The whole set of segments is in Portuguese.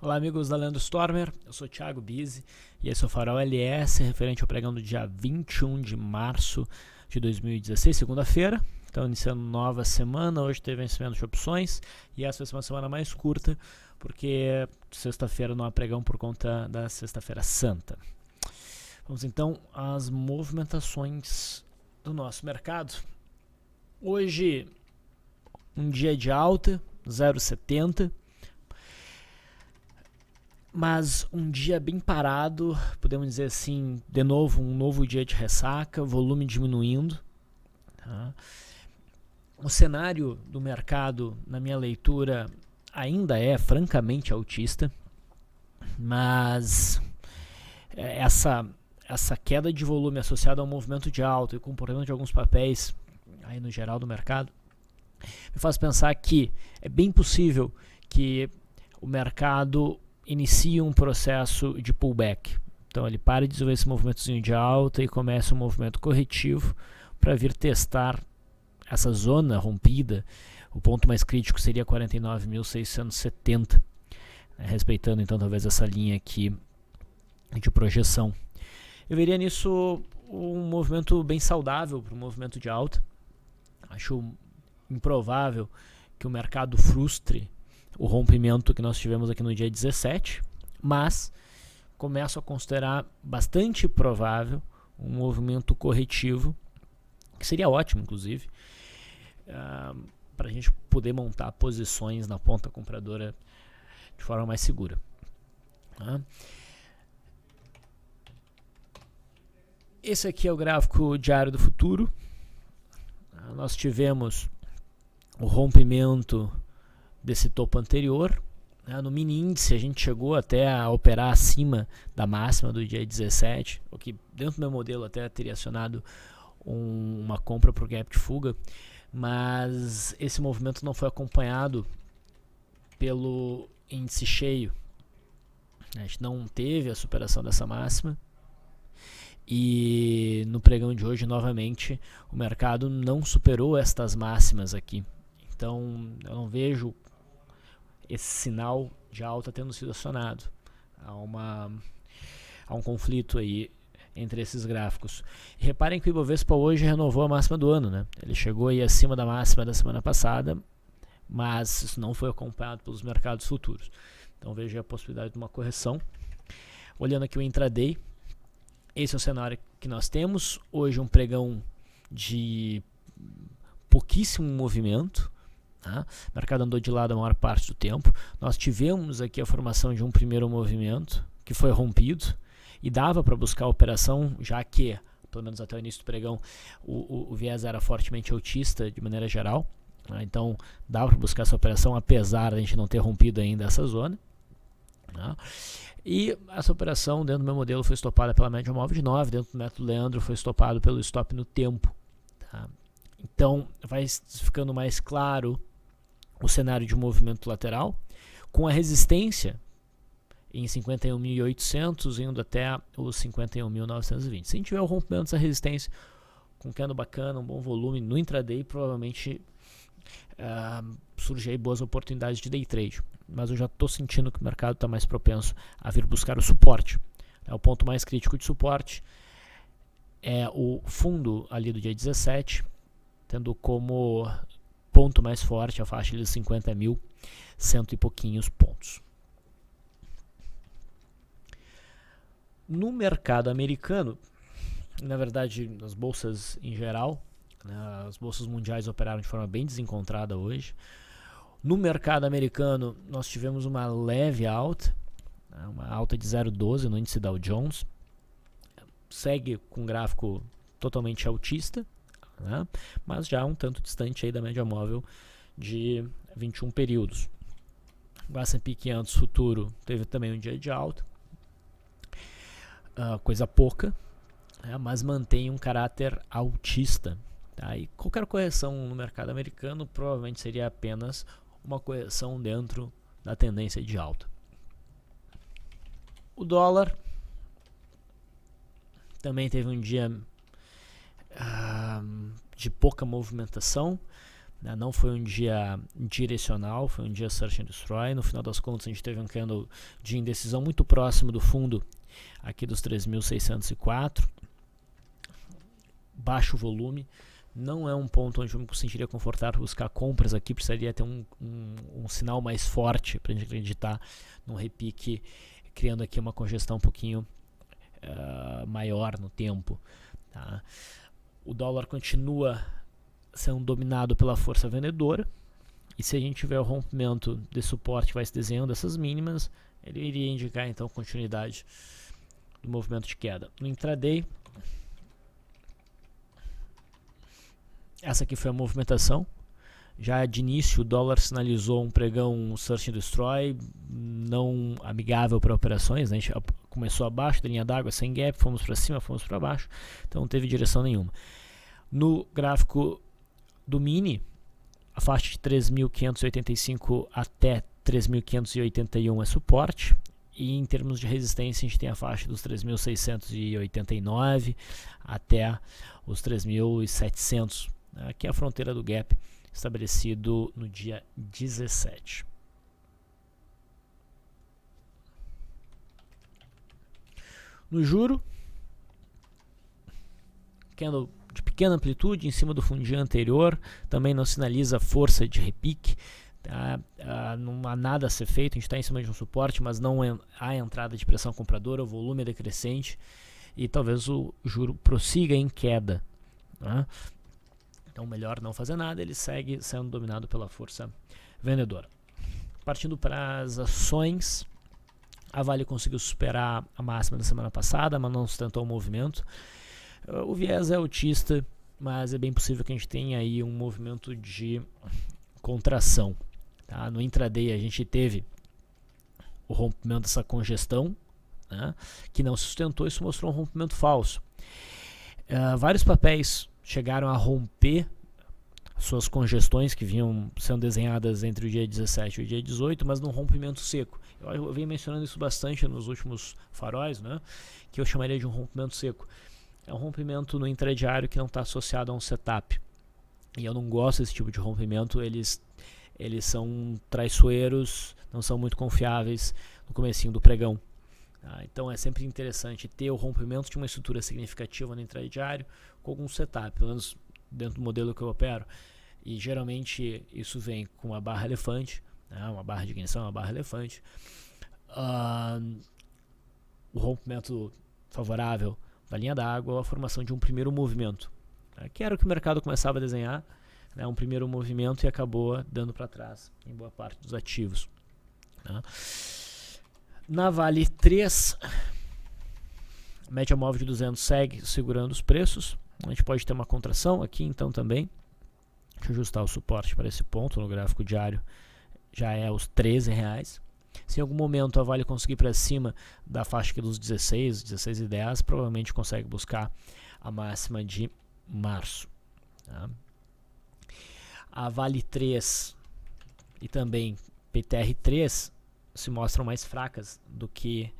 Olá amigos da Leandro Stormer, eu sou Thiago Bizzi e esse é o Farol LS, referente ao pregão do dia 21 de março de 2016, segunda-feira. Então iniciando nova semana, hoje teve vencimento de opções e essa vai ser uma semana mais curta, porque sexta-feira não há pregão por conta da sexta-feira santa. Vamos então às movimentações do nosso mercado. Hoje um dia de alta, 0,70. Mas um dia bem parado, podemos dizer assim, de novo, um novo dia de ressaca, volume diminuindo. Tá? O cenário do mercado, na minha leitura, ainda é francamente altista, mas essa queda de volume associada ao movimento de alta e comportamento de alguns papéis aí no geral do mercado, me faz pensar que é bem possível que o mercado inicia um processo de pullback. Então ele para de desenvolver esse movimentozinho de alta e começa um movimento corretivo para vir testar essa zona rompida. O ponto mais crítico seria 49.670, respeitando então talvez essa linha aqui de projeção. Eu veria nisso um movimento bem saudável para o movimento de alta. Acho improvável que o mercado frustre o rompimento que nós tivemos aqui no dia 17, mas começo a considerar bastante provável um movimento corretivo, que seria ótimo, inclusive, para a gente poder montar posições na ponta compradora de forma mais segura. Tá? Esse aqui é o gráfico diário do futuro. Nós tivemos o rompimento desse topo anterior. No mini índice a gente chegou até a operar acima da máxima do dia 17, o que dentro do meu modelo até teria acionado uma compra por gap de fuga, mas esse movimento não foi acompanhado pelo índice cheio. A gente não teve a superação dessa máxima e no pregão de hoje novamente o mercado não superou estas máximas aqui. Então eu não vejo esse sinal de alta tendo sido acionado. Há um conflito aí entre esses gráficos. E reparem que o Ibovespa hoje renovou a máxima do ano, né? Ele chegou aí acima da máxima da semana passada, mas isso não foi acompanhado pelos mercados futuros. Então vejo a possibilidade de uma correção. Olhando aqui o intraday, esse é o cenário que nós temos. Hoje um pregão de pouquíssimo movimento. Tá? O mercado andou de lado a maior parte do tempo. Nós tivemos aqui a formação de um primeiro movimento que foi rompido e dava para buscar a operação, já que, pelo menos até o início do pregão, o viés era fortemente altista de maneira geral. Tá? Então dava para buscar essa operação, apesar de a gente não ter rompido ainda essa zona. Tá? E essa operação dentro do meu modelo foi estopada pela média móvel de 9, dentro do método Leandro foi estopado pelo stop no tempo. Tá? Então vai ficando mais claro o cenário de movimento lateral, com a resistência em 51.800 indo até os 51.920. Se a gente tiver o rompimento dessa resistência com um candle bacana, um bom volume no intraday, provavelmente surgem aí boas oportunidades de day trade. Mas eu já estou sentindo que o mercado está mais propenso a vir buscar o suporte. O ponto mais crítico de suporte é o fundo ali do dia 17, tendo como ponto mais forte a faixa de 50.100 e pouquinhos pontos. No mercado americano, na verdade nas bolsas em geral, né, as bolsas mundiais operaram de forma bem desencontrada hoje. No mercado americano nós tivemos uma leve alta, né, uma alta de 0,12 no índice Dow Jones, segue com um gráfico totalmente altista, né? Mas já um tanto distante aí da média móvel de 21 períodos. O S&P 500 futuro teve também um dia de alta, coisa pouca, né? Mas mantém um caráter altista. Tá? E qualquer correção no mercado americano provavelmente seria apenas uma correção dentro da tendência de alta. O dólar também teve um dia de pouca movimentação, Não foi um dia direcional, foi um dia search and destroy. No final das contas, a gente teve um candle de indecisão muito próximo do fundo, aqui dos 3.604. Baixo volume, não é um ponto onde eu me sentiria confortável para buscar compras aqui. Precisaria ter um sinal mais forte para a gente acreditar num repique, criando aqui uma congestão um pouquinho maior no tempo. Tá? O dólar continua sendo dominado pela força vendedora, e se a gente tiver o rompimento de suporte que vai se desenhando essas mínimas, ele iria indicar então continuidade do movimento de queda. No intraday, essa aqui foi a movimentação. Já de início o dólar sinalizou um pregão search and destroy, não amigável para operações, né? A gente começou abaixo da linha d'água, sem gap, fomos para cima, fomos para baixo, então não teve direção nenhuma. No gráfico do mini, a faixa de 3.585 até 3.581 é suporte, e em termos de resistência a gente tem a faixa dos 3.689 até os 3.700, aqui é a fronteira do gap estabelecido no dia 17. No juro, candle de pequena amplitude em cima do fundinho anterior, também não sinaliza força de repique. Não há nada a ser feito, a gente está em cima de um suporte, mas não há entrada de pressão compradora, o volume é decrescente e talvez o juro prossiga em queda. Então melhor não fazer nada, ele segue sendo dominado pela força vendedora. Partindo para as ações, a Vale conseguiu superar a máxima da semana passada, mas não sustentou o movimento. O viés é altista, mas é bem possível que a gente tenha aí um movimento de contração. Tá? No intraday a gente teve o rompimento dessa congestão, né, que não sustentou, isso mostrou um rompimento falso. Vários papéis chegaram a romper suas congestões que vinham sendo desenhadas entre o dia 17 e o dia 18, mas num rompimento seco. Eu venho mencionando isso bastante nos últimos faróis, né, que eu chamaria de um rompimento seco. É um rompimento no intradiário que não está associado a um setup. E eu não gosto desse tipo de rompimento, eles são traiçoeiros, não são muito confiáveis no comecinho do pregão. Então é sempre interessante ter o rompimento de uma estrutura significativa no intradiário com algum setup, pelo menos dentro do modelo que eu opero. E geralmente isso vem com uma barra elefante, uma barra de ignição, uma barra elefante. O rompimento favorável da linha d'água, a formação de um primeiro movimento, que era o que o mercado começava a desenhar, um primeiro movimento, e acabou dando para trás em boa parte dos ativos. Na Vale 3, a média móvel de 200 segue segurando os preços. A gente pode ter uma contração aqui então também. Deixa eu ajustar o suporte para esse ponto no gráfico diário, já é os R$13. Se em algum momento a Vale conseguir para cima da faixa aqui dos 16,10, provavelmente consegue buscar a máxima de março. Tá? A Vale 3 e também PTR3 se mostram mais fracas do que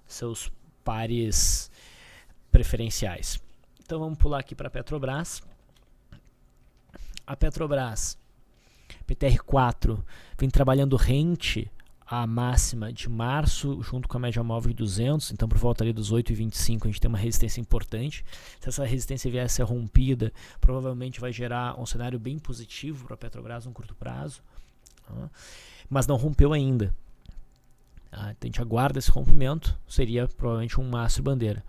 seus pares preferenciais. Então vamos pular aqui para a Petrobras. A Petrobras, PTR4, vem trabalhando rente à máxima de março, junto com a média móvel de 200, então por volta ali dos 8,25 a gente tem uma resistência importante. Se essa resistência vier a ser rompida, provavelmente vai gerar um cenário bem positivo para a Petrobras no curto prazo, mas não rompeu ainda. Então a gente aguarda esse rompimento, seria provavelmente um mastro bandeira.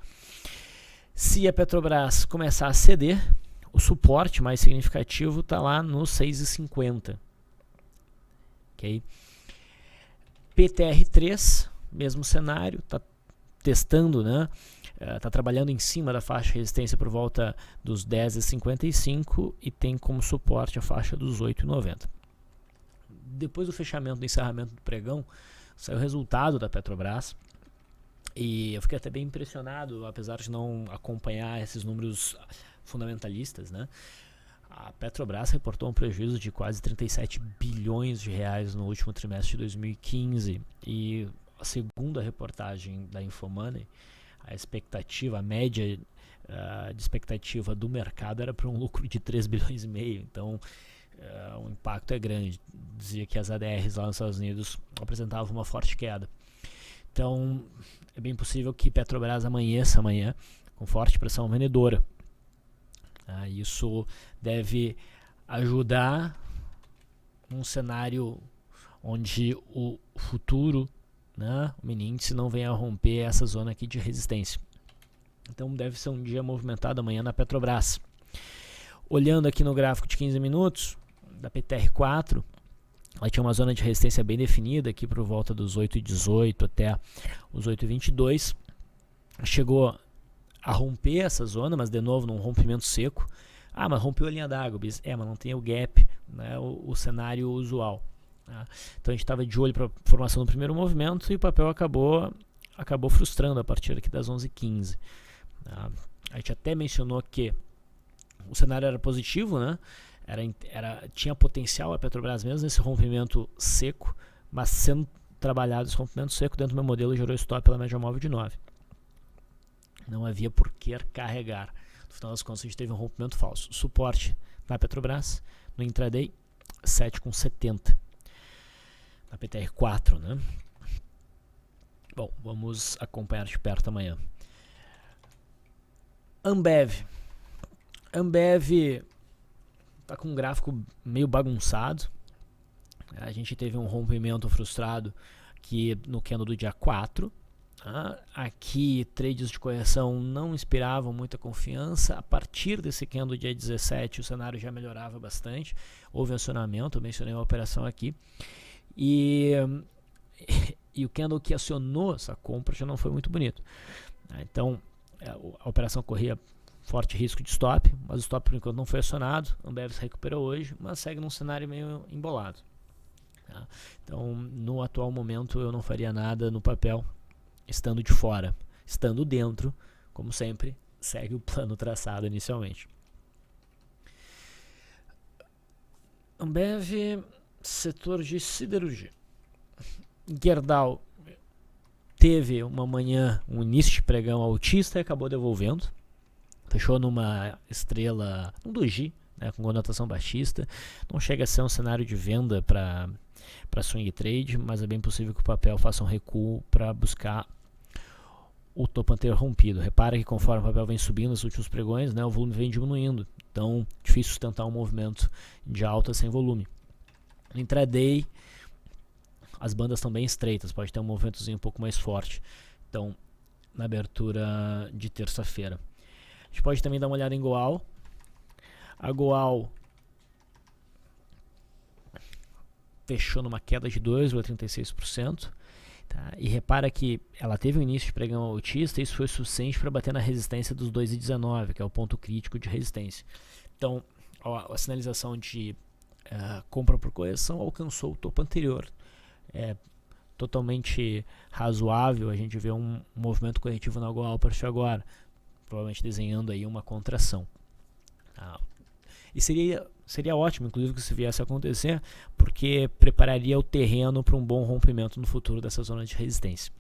Se a Petrobras começar a ceder, o suporte mais significativo está lá no 6,50. Okay? PTR3, mesmo cenário, está testando, está trabalhando em cima da faixa de resistência por volta dos 10,55 e tem como suporte a faixa dos 8,90. Depois do fechamento, do encerramento do pregão, saiu o resultado da Petrobras e eu fiquei até bem impressionado, apesar de não acompanhar esses números fundamentalistas, A Petrobras reportou um prejuízo de quase 37 bilhões de reais no último trimestre de 2015 e, segundo a reportagem da Infomoney, a expectativa, a média de expectativa do mercado era para um lucro de 3 bilhões e meio. Então o impacto é grande. Dizia que as ADRs lá nos Estados Unidos apresentavam uma forte queda. Então, é bem possível que Petrobras amanheça amanhã com forte pressão vendedora. Isso deve ajudar um cenário onde o futuro, né, o mini índice não venha a romper essa zona aqui de resistência. Então deve ser um dia movimentado amanhã na Petrobras. Olhando aqui no gráfico de 15 minutos da PTR4, ela tinha uma zona de resistência bem definida aqui por volta dos 8,18 até os 8,22. Chegou a romper essa zona, mas de novo num rompimento seco. Mas rompeu a linha d'água, mas não tem o gap, né, o cenário usual. Tá? Então a gente estava de olho para a formação do primeiro movimento e o papel acabou frustrando a partir aqui das 11h15. Tá? A gente até mencionou que o cenário era positivo, né? Tinha potencial a Petrobras mesmo nesse rompimento seco, mas sendo trabalhado esse rompimento seco dentro do meu modelo gerou stop pela média móvel de 9. Não havia por que carregar. No final das contas a gente teve um rompimento falso. Suporte na Petrobras, no intraday, 7,70. Na PTR4, né? Bom, vamos acompanhar de perto amanhã. Ambev está com um gráfico meio bagunçado. A gente teve um rompimento frustrado aqui no candle do dia 4. Aqui trades de correção não inspiravam muita confiança. A partir desse candle do dia 17 o cenário já melhorava bastante. Houve acionamento, eu mencionei uma operação aqui. E o candle que acionou essa compra já não foi muito bonito. Então a operação corria forte risco de stop, mas o stop por enquanto não foi acionado. A Ambev se recuperou hoje, mas segue num cenário meio embolado. Então no atual momento eu não faria nada no papel estando de fora. Estando dentro, como sempre, segue o plano traçado inicialmente. Ambev, setor de siderurgia. Gerdau teve uma manhã, um início de pregão altista e acabou devolvendo. Fechou numa estrela, um doji, né, com conotação baixista. Não chega a ser um cenário de venda para swing trade, mas é bem possível que o papel faça um recuo para buscar o topo anterior rompido. Repara que conforme o papel vem subindo nos últimos pregões, né, o volume vem diminuindo. Então, difícil sustentar um movimento de alta sem volume. No intraday, as bandas estão bem estreitas, pode ter um movimentozinho um pouco mais forte. Então, na abertura de terça-feira. A gente pode também dar uma olhada em Goal. A Goal fechou numa queda de 2,36%. Tá? E repara que ela teve um início de pregão altista e isso foi suficiente para bater na resistência dos 2,19, que é o ponto crítico de resistência. Então, a sinalização de compra por correção alcançou o topo anterior. É totalmente razoável a gente ver um movimento corretivo na Goal a partir de agora, provavelmente desenhando aí uma contração. E seria ótimo, inclusive, que isso viesse a acontecer, porque prepararia o terreno para um bom rompimento no futuro dessa zona de resistência.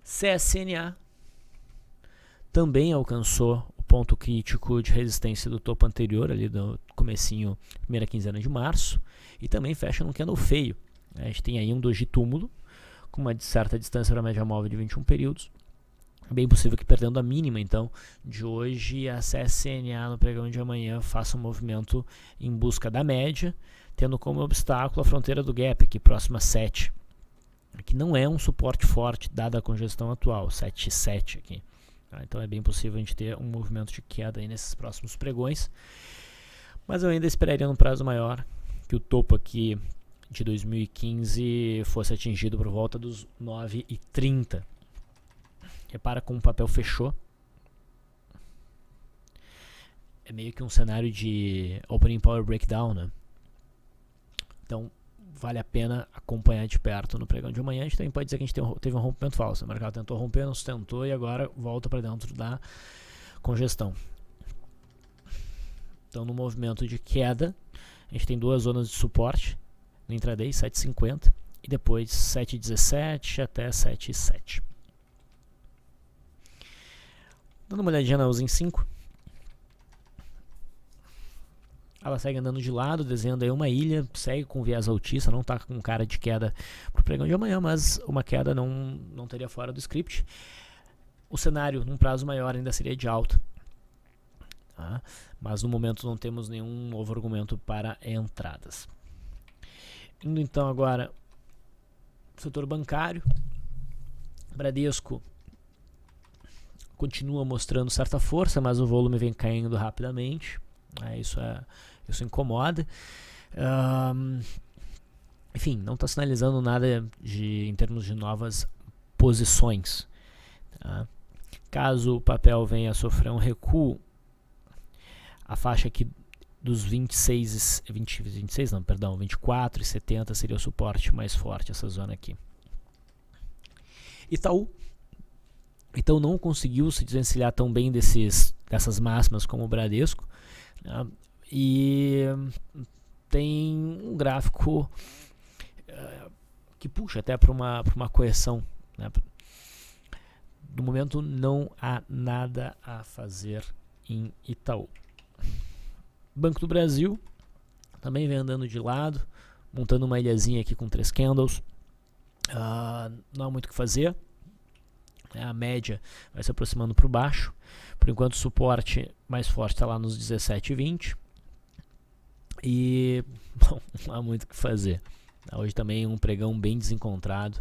CSNA também alcançou o ponto crítico de resistência do topo anterior, ali do comecinho, primeira quinzena de março, e também fecha num candle feio. A gente tem aí um doji túmulo, com uma certa distância para a média móvel de 21 períodos. Bem possível que perdendo a mínima, então, de hoje, a CSNA no pregão de amanhã faça um movimento em busca da média, tendo como obstáculo a fronteira do gap, aqui próxima a 7, que não é um suporte forte, dada a congestão atual, 7,7 aqui. Então é bem possível a gente ter um movimento de queda aí nesses próximos pregões, mas eu ainda esperaria num prazo maior que o topo aqui de 2015 fosse atingido por volta dos 9,30. Repara como o papel fechou. É meio que um cenário de opening power breakdown, né? Então, vale a pena acompanhar de perto no pregão de amanhã. A gente também pode dizer que a gente teve um rompimento falso. O mercado tentou romper, não sustentou e agora volta para dentro da congestão. Então, no movimento de queda, a gente tem duas zonas de suporte. No intraday, 7,50 e depois 7,17 até 7,7. Dando uma olhadinha na Usim 5. ela segue andando de lado, desenhando aí uma ilha, segue com viés altista, não está com cara de queda para o pregão de amanhã, mas uma queda não teria fora do script. O cenário, num prazo maior, ainda seria de alta. Tá? Mas no momento não temos nenhum novo argumento para entradas. Indo então agora setor bancário, Bradesco continua mostrando certa força, mas o volume vem caindo rapidamente. Isso incomoda. Enfim, não está sinalizando nada em termos de novas posições. Tá? Caso o papel venha a sofrer um recuo, a faixa aqui dos 24,70 seria o suporte mais forte, essa zona aqui. Itaú não conseguiu se desvencilhar tão bem dessas máximas como o Bradesco, né? E tem um gráfico que puxa até para uma correção, né? No momento não há nada a fazer em Itaú. Banco do Brasil também vem andando de lado, montando uma ilhazinha aqui com 3 candles. Não há muito o que fazer. A média vai se aproximando para baixo. Por enquanto o suporte mais forte está lá nos 17,20. E bom, não há muito o que fazer. Hoje também um pregão bem desencontrado,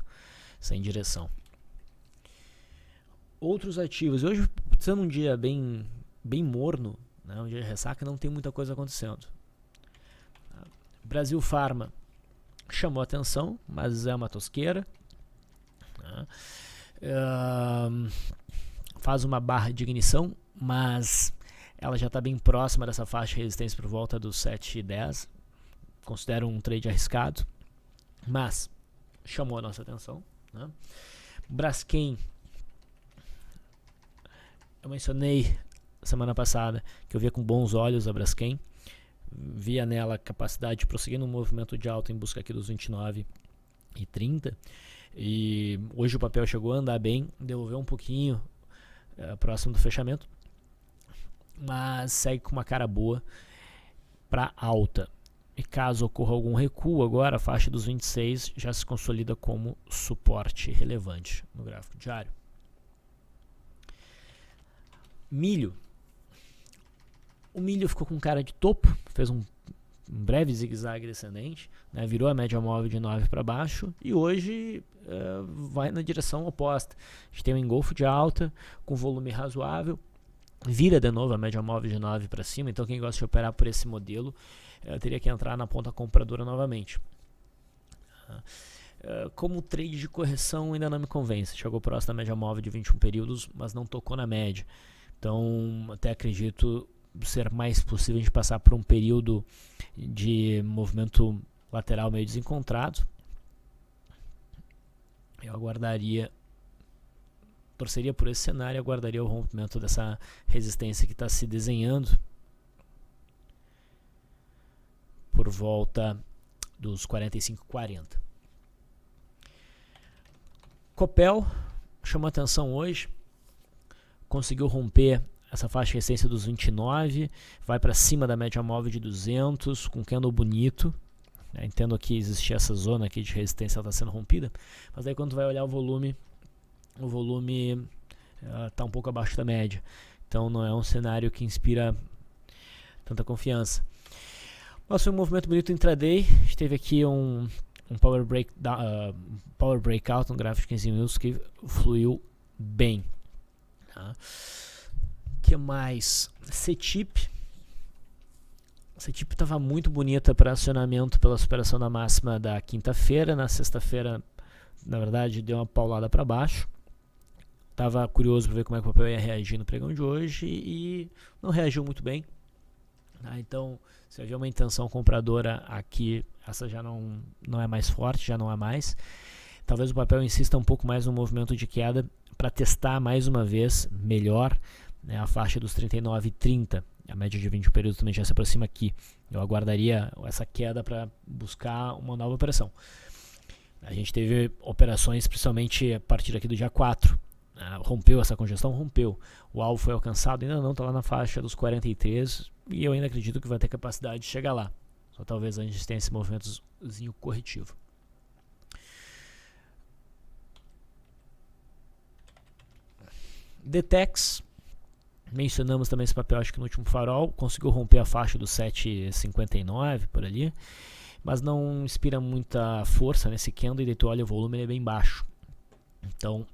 sem direção. Outros ativos. Hoje, sendo um dia bem morno, né, um dia de ressaca, não tem muita coisa acontecendo. Brasil Farma chamou atenção, mas é uma tosqueira. Né? Faz uma barra de ignição, mas ela já está bem próxima dessa faixa de resistência por volta dos 7,10. Considero um trade arriscado, mas chamou a nossa atenção. Né? Braskem, eu mencionei semana passada que eu via com bons olhos a Braskem, via nela capacidade de prosseguir no movimento de alta em busca aqui dos 29,30, e hoje o papel chegou a andar bem, devolveu um pouquinho próximo do fechamento, mas segue com uma cara boa para alta. E caso ocorra algum recuo agora, a faixa dos 26 já se consolida como suporte relevante no gráfico diário. Milho. O milho ficou com cara de topo, fez um breve zigue-zague descendente, né, virou a média móvel de 9 para baixo e hoje vai na direção oposta. A gente tem um engolfo de alta com volume razoável, vira de novo a média móvel de 9 para cima, então quem gosta de operar por esse modelo teria que entrar na ponta compradora novamente. Como trade de correção ainda não me convence, chegou próximo da média móvel de 21 períodos, mas não tocou na média. Então, até acredito ser mais possível a gente passar por um período de movimento lateral meio desencontrado. Eu torceria por esse cenário e aguardaria o rompimento dessa resistência que está se desenhando por volta dos 45,40. Copel chamou atenção hoje, conseguiu romper essa faixa de resistência dos 29, vai para cima da média móvel de 200, com candle bonito. Entendo que existia essa zona aqui de resistência, ela está sendo rompida, mas aí quando tu vai olhar o volume está um pouco abaixo da média, então não é um cenário que inspira tanta confiança. Mas foi um movimento bonito intraday, a gente teve aqui um power breakout no gráfico de 15 minutos que fluiu bem. Tá? Que mais? CETIP estava muito bonita para acionamento pela superação da máxima da quinta-feira. Na sexta-feira, na verdade, deu uma paulada para baixo. Estava curioso para ver como é que o papel ia reagir no pregão de hoje e não reagiu muito bem. Então, se havia uma intenção compradora aqui, essa já não é mais forte, já não há mais. Talvez o papel insista um pouco mais no movimento de queda para testar mais uma vez melhor, né, a faixa dos 39,30. A média de 20 períodos também já se aproxima aqui. Eu aguardaria essa queda para buscar uma nova operação. A gente teve operações principalmente a partir aqui do dia 4, rompeu essa congestão? Rompeu. O alvo foi alcançado? Ainda não, está lá na faixa dos 43 e eu ainda acredito que vai ter capacidade de chegar lá. Só talvez a gente tenha esse movimentozinho corretivo. Detex, mencionamos também esse papel, acho que no último farol, conseguiu romper a faixa dos 7,59 por ali, mas não inspira muita força nesse candle, e daí tu olha o volume, ele é bem baixo, então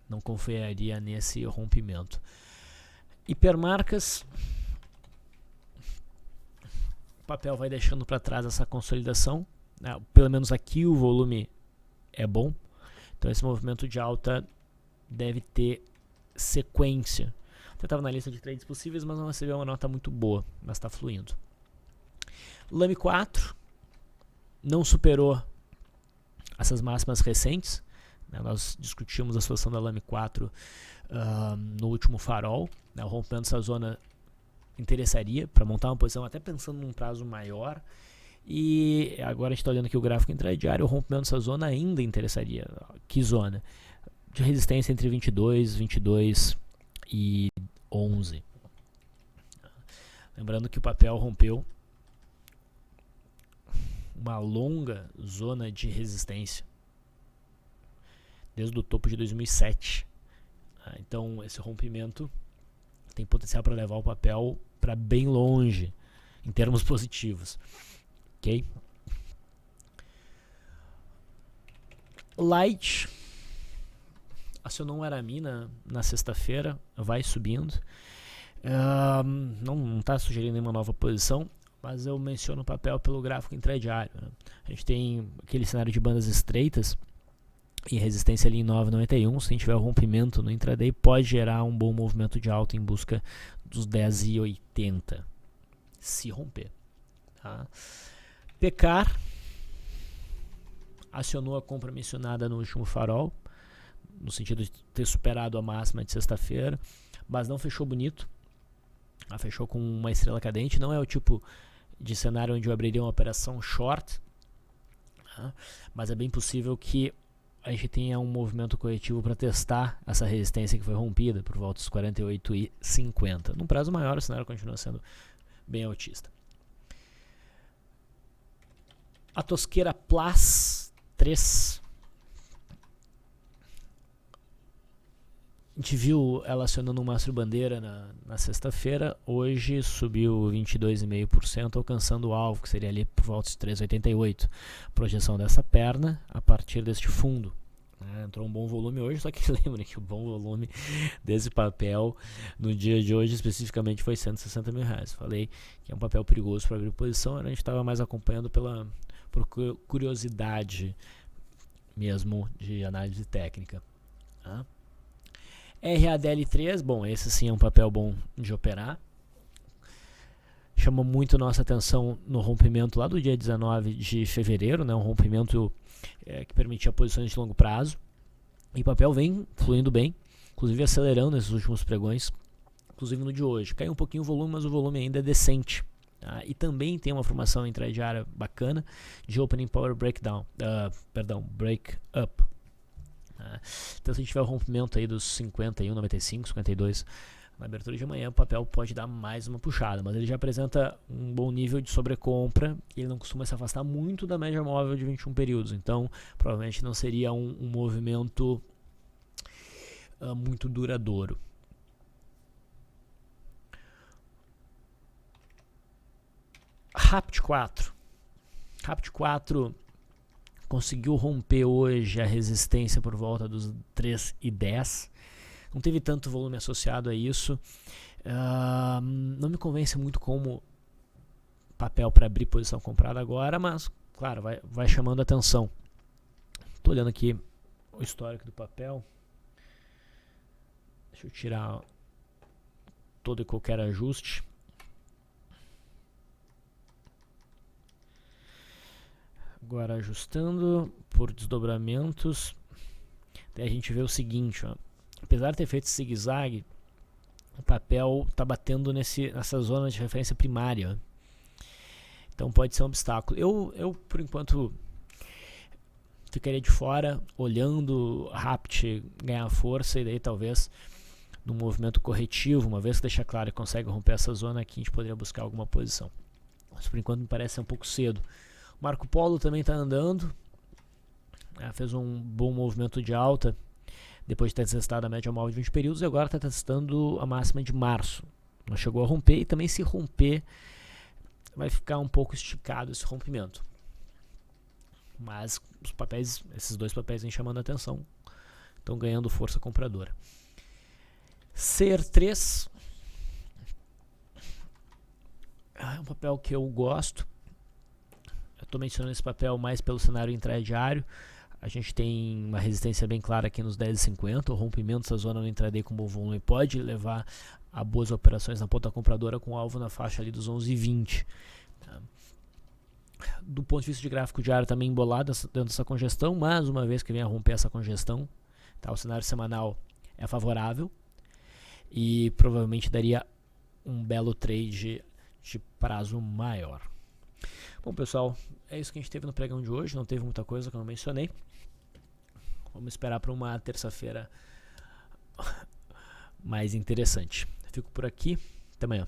não confiaria nesse rompimento. Hipermarcas, o papel vai deixando para trás essa consolidação, né? Pelo menos aqui o volume é bom, então esse movimento de alta deve ter sequência. Eu estava na lista de trades possíveis, mas não recebeu uma nota muito boa, mas está fluindo. Lame 4 não superou essas máximas recentes, né? Nós discutimos a situação da Lame 4 no último farol, né? O rompimento dessa zona interessaria para montar uma posição até pensando num prazo maior, e agora a gente está olhando aqui o gráfico intradiário, o rompimento dessa zona ainda interessaria. Que zona? De resistência entre 22 e 11. Lembrando que o papel rompeu uma longa zona de resistência desde o topo de 2007. Então esse rompimento tem potencial para levar o papel para bem longe em termos positivos. Ok? Light acionou um Arami na sexta-feira, vai subindo. Não está sugerindo nenhuma nova posição, mas eu menciono o papel pelo gráfico intradiário, né? A gente tem aquele cenário de bandas estreitas e resistência ali em 9,91. Se a gente tiver o rompimento no intraday, pode gerar um bom movimento de alta em busca dos 10,80, se romper. Tá? Pecar acionou a compra mencionada no último farol, no sentido de ter superado a máxima de sexta-feira, mas não fechou bonito. Ela fechou com uma estrela cadente. Não é o tipo de cenário onde eu abriria uma operação short, mas é bem possível que a gente tenha um movimento corretivo para testar essa resistência que foi rompida por volta dos 48,50. Num prazo maior, o cenário continua sendo bem altista. A Tosqueira Plus 3, a gente viu ela acionando um mastro bandeira na sexta-feira. Hoje subiu 22,5%, alcançando o alvo, que seria ali por volta de 3,88. Projeção dessa perna a partir deste fundo. Entrou um bom volume hoje, só que lembrem que o bom volume desse papel no dia de hoje especificamente foi R$160 mil. Falei que é um papel perigoso para abrir posição, a gente estava mais acompanhando por curiosidade mesmo de análise técnica. RADL3, bom, esse sim é um papel bom de operar. Chamou muito nossa atenção no rompimento lá do dia 19 de fevereiro, né, um rompimento que permitia posições de longo prazo. E o papel vem fluindo bem, inclusive acelerando nesses últimos pregões, inclusive no de hoje. Caiu um pouquinho o volume, mas o volume ainda é decente. E também tem uma formação intradiária bacana de Opening Power Breakdown, Break Up. Então se a gente tiver o rompimento aí dos 51,95, 52 na abertura de amanhã, o papel pode dar mais uma puxada, mas ele já apresenta um bom nível de sobrecompra e ele não costuma se afastar muito da média móvel de 21 períodos, então provavelmente não seria um movimento muito duradouro. Rapt 4 conseguiu romper hoje a resistência por volta dos 3,10. Não teve tanto volume associado a isso. Não me convence muito como papel para abrir posição comprada agora, mas claro, vai chamando a atenção. Estou olhando aqui o histórico do papel. Deixa eu tirar todo e qualquer ajuste. Agora ajustando por desdobramentos, daí a gente vê o seguinte, ó. Apesar de ter feito zigue-zague, o papel está batendo nessa zona de referência primária, ó. Então pode ser um obstáculo. Eu por enquanto ficaria de fora, olhando o Rapt ganhar força, e daí talvez no movimento corretivo, uma vez que deixar claro que consegue romper essa zona aqui, a gente poderia buscar alguma posição. Mas por enquanto me parece um pouco cedo. O Marco Polo também está andando, fez um bom movimento de alta, depois de ter testado a média móvel de 20 períodos, e agora está testando a máxima de março. Não chegou a romper, e também se romper, vai ficar um pouco esticado esse rompimento. Mas os papéis, esses dois papéis vêm chamando a atenção, estão ganhando força compradora. CER3 é um papel que eu gosto. Eu estou mencionando esse papel mais pelo cenário intradiário. A gente tem uma resistência bem clara aqui nos 10,50. O rompimento dessa zona no intraday com bom volume pode levar a boas operações na ponta compradora, com alvo na faixa ali dos 11,20. Do ponto de vista de gráfico diário, também embolado dentro dessa congestão, mas uma vez que vem a romper essa congestão, o cenário semanal é favorável e provavelmente daria um belo trade de prazo maior. Bom, pessoal, é isso que a gente teve no pregão de hoje. Não teve muita coisa que eu não mencionei. Vamos esperar para uma terça-feira mais interessante. Fico por aqui. Até amanhã.